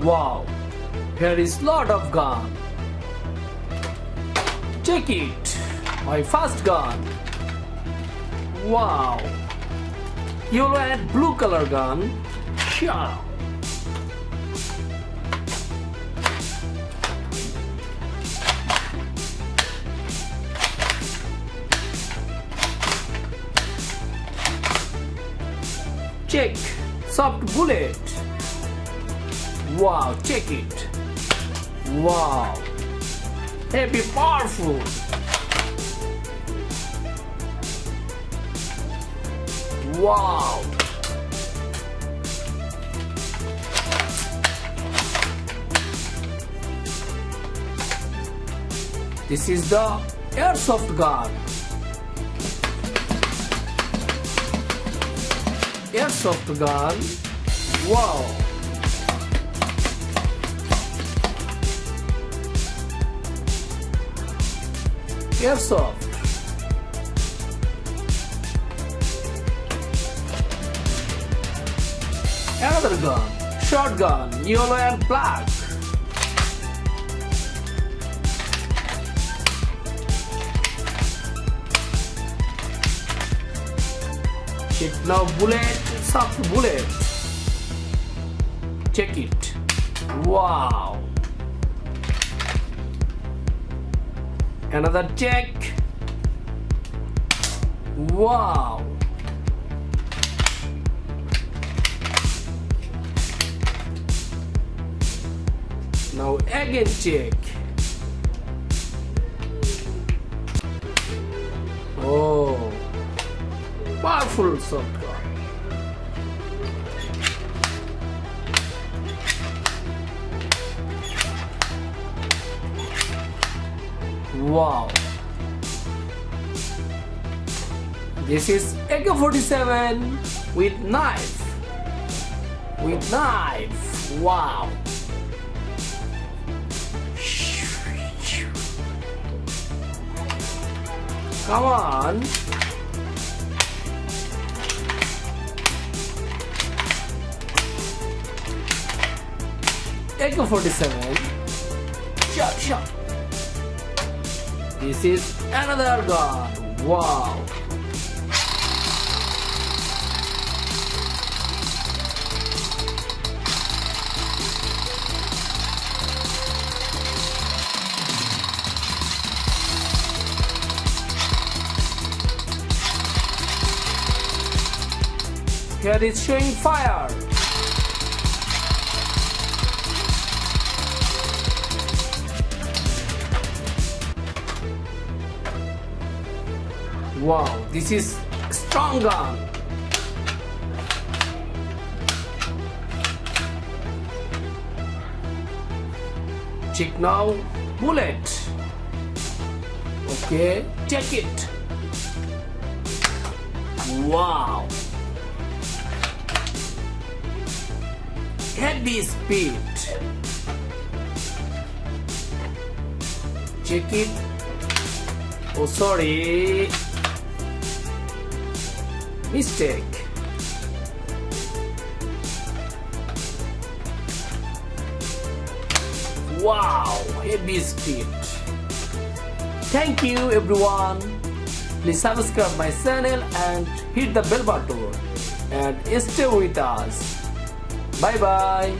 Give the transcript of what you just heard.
Wow, here is lot of gun. Check it, my first gun. Wow, yellow and blue color gun. Sure. Check, soft bullet. Wow, check it. Wow, heavy, powerful. Wow. This is the airsoft gun. Airsoft gun. Wow. Airsoft. Another gun. Shotgun. Yellow and black. Check now bullet, soft bullet. Check it. Wow. Another check. Wow. Now again check. Oh. Powerful shotgun. Wow. This is AK-47 with knife. With knife. Wow. Come on. AK-47. Shot. This is another gun. Wow. Here is showing fire. Wow, this is strong gun. Check now, bullet. Okay, check it. Wow. Heavy speed. Check it. Oh, sorry. Mistake. Wow, heavy speed. Thank you everyone. Please subscribe my channel and hit the bell button and stay with us. Bye bye.